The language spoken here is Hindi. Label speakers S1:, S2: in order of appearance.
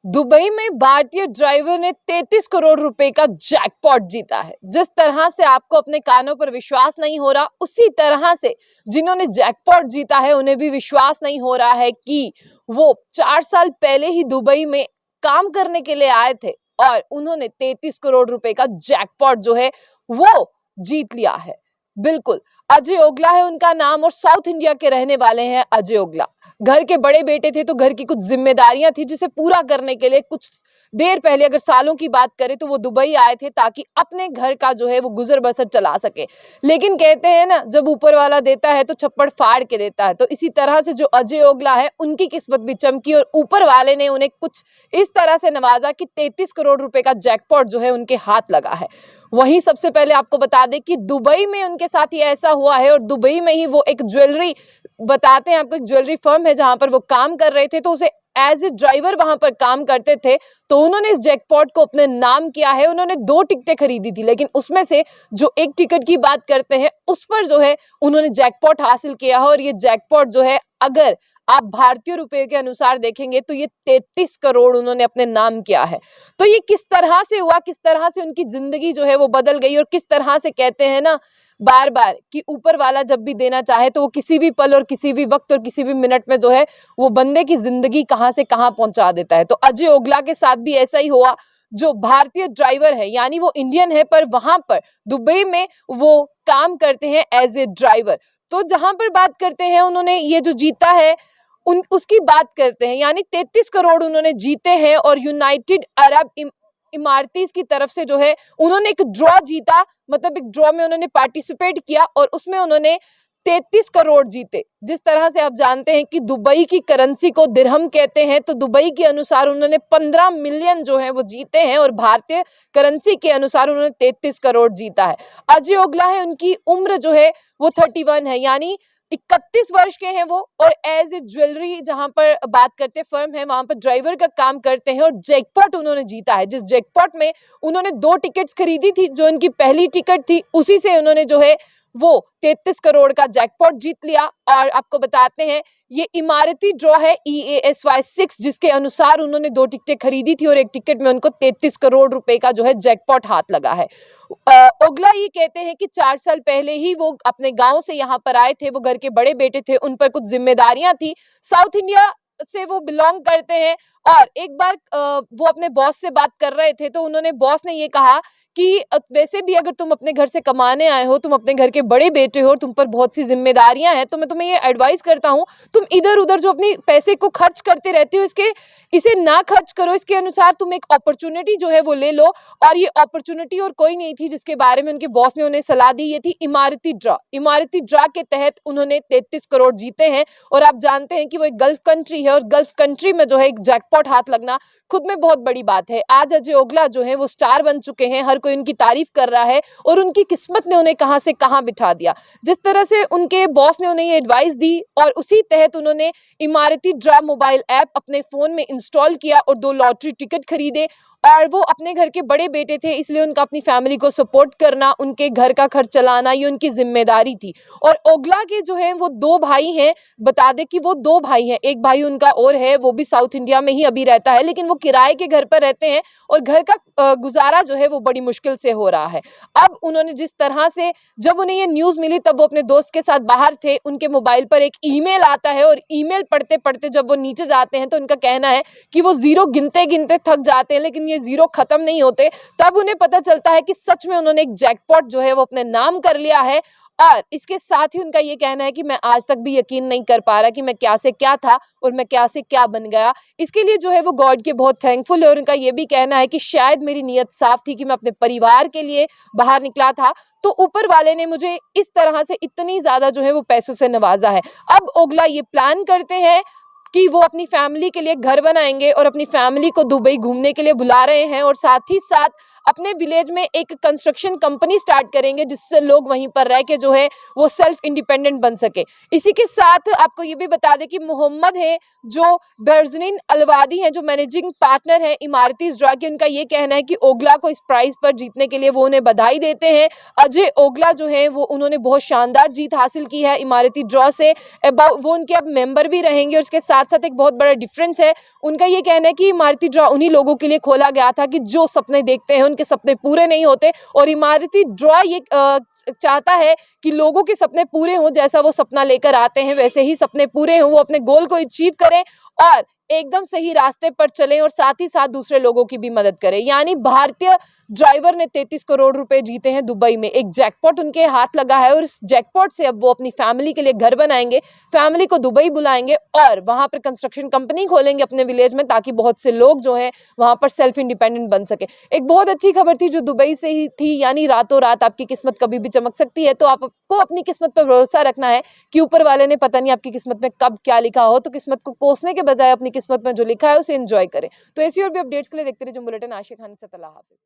S1: दुबई में भारतीय ड्राइवर ने 33 करोड़ रुपए का जैकपॉट जीता है। जिस तरह से आपको अपने कानों पर विश्वास नहीं हो रहा, उसी तरह से जिन्होंने जैकपॉट जीता है उन्हें भी विश्वास नहीं हो रहा है कि वो 4 साल पहले ही दुबई में काम करने के लिए आए थे और उन्होंने 33 करोड़ रुपए का जैकपॉट जो है वो जीत लिया है। बिल्कुल, अजय ओगला है उनका नाम और साउथ इंडिया के रहने वाले हैं अजय ओगला। घर के बड़े बेटे थे तो घर की कुछ जिम्मेदारियां थी जिसे पूरा करने के लिए कुछ देर पहले, अगर सालों की बात करें तो वो दुबई आए थे ताकि अपने घर का जो है वो गुजर बसर चला सके। लेकिन कहते हैं ना, जब ऊपर वाला देता है तो छप्पड़ फाड़ के देता है। तो इसी तरह से जो अजय ओगला है उनकी किस्मत भी चमकी और ऊपर वाले ने उन्हें कुछ इस तरह से नवाजा कि 33 करोड़ रुपए का जैकपॉट जो है उनके हाथ लगा है। वहीं सबसे पहले आपको बता दें कि दुबई में उनके साथ ये ऐसा हुआ है और दुबई में ही वो एक ज्वेलरी, बताते हैं आपको, एक ज्वेलरी फर्म है जहां पर वो काम कर रहे थे, तो उसे एज ए ड्राइवर वहां पर काम करते थे। तो उन्होंने इस जैकपॉट को अपने नाम किया है। उन्होंने 2 टिकटें खरीदी थी, लेकिन उसमें से जो एक टिकट की बात करते हैं उस पर जो है उन्होंने जैकपॉट हासिल किया है। और ये जैकपॉट जो है, अगर आप भारतीय रुपए के अनुसार देखेंगे तो ये 33 करोड़ उन्होंने अपने नाम किया है। तो ये किस तरह से हुआ, किस तरह से उनकी जिंदगी जो है वो बदल गई, और किस तरह से कहते हैं ना बार बार कि ऊपर वाला जब भी देना चाहे तो वो किसी भी पल और किसी भी वक्त और किसी भी मिनट में जो है वो बंदे की जिंदगी कहां से कहां पहुंचा देता है। तो अजय ओगला के साथ भी ऐसा ही हुआ। जो भारतीय ड्राइवर है, यानी वो इंडियन है पर वहां पर दुबई में वो काम करते हैं एज ए ड्राइवर। तो जहां पर बात करते हैं उन्होंने ये जो जीता है उसकी बात करते हैं, यानी 33 करोड़ उन्होंने जीते हैं। और यूनाइटेड अरब इमारतीज की तरफ से जो है उन्होंने एक ड्रॉ जीता, मतलब एक ड्रॉ में उन्होंने पार्टिसिपेट किया और उसमें उन्होंने 33 करोड़ जीते। जिस तरह से आप जानते हैं कि दुबई की करेंसी को दिरहम कहते हैं, तो दुबई के अनुसार उन्होंने 15 मिलियन जो है वो जीते हैं और भारतीय करेंसी के अनुसार उन्होंने 33 करोड़ जीता है। अजय ओगला है, उनकी उम्र जो है वो 31 है, यानी 31 वर्ष के हैं वो। और एज ए ज्वेलरी, जहां पर बात करते हैं फर्म है, वहां पर ड्राइवर का काम करते हैं और जैकपॉट उन्होंने जीता है। जिस जैकपॉट में उन्होंने 2 टिकट्स खरीदी थी, जो उनकी पहली टिकट थी, उसी से उन्होंने जो है वो 33 करोड़ का जैकपॉट जीत लिया। और आपको बताते हैं ये इमारती ड्रॉ है EASY 6, जिसके अनुसार उन्होंने 2 टिकटें खरीदी थी और एक टिकट में उनको 33 करोड़ रुपए का जो है जैकपॉट हाथ लगा है। ओगला ये कहते हैं कि 4 साल पहले ही वो अपने गांव से यहाँ पर आए थे। वो घर के बड़े बेटे थे, उन पर कुछ जिम्मेदारियां थी। साउथ इंडिया से वो बिलोंग करते हैं। और एक बार वो अपने बॉस से बात कर रहे थे तो उन्होंने, बॉस ने ये कहा कि वैसे भी अगर तुम अपने घर से कमाने आए हो, तुम अपने घर के बड़े बेटे हो, तुम पर बहुत सी जिम्मेदारियां हैं, तो मैं तुम्हें ये एडवाइस करता हूं, तुम इधर उधर जो अपनी पैसे को खर्च करते रहते हो इसे ना खर्च करो। इसके अनुसार तुम एक अपॉर्चुनिटी जो है वो ले लो। और ये अपॉर्चुनिटी और कोई नहीं थी जिसके बारे में उनके बॉस ने उन्हें सलाह दी, ये थी इमारती ड्रा। इमारती ड्रा के तहत उन्होंने 33 करोड़ जीते हैं। और आप जानते हैं कि वो एक गल्फ कंट्री है और गल्फ कंट्री में जो है एक जैकपॉट हाथ लगना खुद में बहुत बड़ी बात है। आज अजय ओगला जो है वो स्टार बन चुके हैं, हर कोई उनकी तारीफ कर रहा है और उनकी किस्मत ने उन्हें कहां से कहां बिठा दिया। जिस तरह से उनके बॉस ने उन्हें ये एडवाइस दी और उसी तहत उन्होंने इमारती ड्रा मोबाइल ऐप अपने फोन में इंस्टॉल किया और 2 लॉटरी टिकट खरीदे। और वो अपने घर के बड़े बेटे थे, इसलिए उनका अपनी फैमिली को सपोर्ट करना, उनके घर का खर्च चलाना, ये उनकी जिम्मेदारी थी। और ओगला के जो है वो 2 भाई हैं। बता दें कि वो 2 भाई हैं, एक भाई उनका और है, वो भी साउथ इंडिया में ही अभी रहता है, लेकिन वो किराए के घर पर रहते हैं और घर का गुजारा जो है वो बड़ी मुश्किल से हो रहा है। अब उन्होंने जिस तरह से, जब उन्हें ये न्यूज़ मिली तब वो अपने दोस्त के साथ बाहर थे, उनके मोबाइल पर एक ईमेल आता है और ईमेल पढ़ते पढ़ते जब वो नीचे जाते हैं तो उनका कहना है कि वो 0 गिनते गिनते थक जाते हैं, लेकिन 0 खत्म नहीं होते। तब उन्हें पता चलता है कि सच में उन्होंने एक जैकपॉट जो है वो अपने नाम कर लिया है। और इसके साथ ही उनका ये कहना है कि मैं आज तक भी यकीन नहीं कर पा रहा कि मैं क्या से क्या था और मैं क्या से क्या बन गया। इसके लिए जो है वो गॉड के बहुत थैंकफुल है। और उनका ये भी कहना है कि शायद मेरी नीयत साफ थी कि मैं अपने परिवार के लिए बाहर निकला था, तो ऊपर वाले ने मुझे इस तरह से इतनी ज्यादा जो है वो पैसों से नवाजा है। अब ओगला ये प्लान करते हैं कि वो अपनी फैमिली के लिए घर बनाएंगे और अपनी फैमिली को दुबई घूमने के लिए बुला रहे हैं और साथ ही साथ अपने विलेज में एक कंस्ट्रक्शन कंपनी स्टार्ट करेंगे जिससे लोग वहीं पर रह के जो है वो सेल्फ इंडिपेंडेंट बन सके। इसी के साथ आपको ये भी बता दें कि मोहम्मद है जो बर्जनीन अलवादी हैं, जो मैनेजिंग पार्टनर है इमारती ड्रा के, उनका ये कहना है कि ओगला को इस प्राइज पर जीतने के लिए वो उन्हें बधाई देते हैं। अजय ओगला जो है वो उन्होंने बहुत शानदार जीत हासिल की है इमारती ड्रॉ से। वो उनके अब मेंबर भी रहेंगे और उसके साथ साथ साथ एक बहुत बड़ा डिफरेंस है। उनका ये कहना है कि इमारती ड्रॉ उन्हीं लोगों के लिए खोला गया था कि जो सपने देखते हैं उनके सपने पूरे नहीं होते, और इमारती ड्रॉ ये चाहता है कि लोगों के सपने पूरे हों, जैसा वो सपना लेकर आते हैं वैसे ही सपने पूरे हों, वो अपने गोल को अचीव करें और एकदम सही रास्ते पर चलें और साथ ही साथ दूसरे लोगों की भी मदद करें। यानी भारतीय ड्राइवर ने 33 करोड़ रुपए जीते हैं दुबई में। एक जैकपॉट उनके हाथ लगा है और इस जैकपॉट से अब वो अपनी फैमिली के लिए घर बनाएंगे, फैमिली को दुबई बुलाएंगे और वहां पर कंस्ट्रक्शन कंपनी खोलेंगे अपने विलेज में, ताकि बहुत से लोग जो है वहां पर सेल्फ इंडिपेंडेंट बन सके। एक बहुत अच्छी खबर थी जो दुबई से ही थी, यानी रातों रात आपकी किस्मत कभी भी चमक सकती है। तो आपको अपनी किस्मत पर भरोसा रखना है कि ऊपर वाले ने पता नहीं आपकी किस्मत में कब क्या लिखा हो, तो किस्मत को कोसने के बजाय अपनी किस्मत में जो लिखा है उसे एंजॉय करें। तो ऐसी और भी अपडेट्स के लिए देखते रहिए बुलेटिन। आशिक खान से, अल्लाह हाफिज।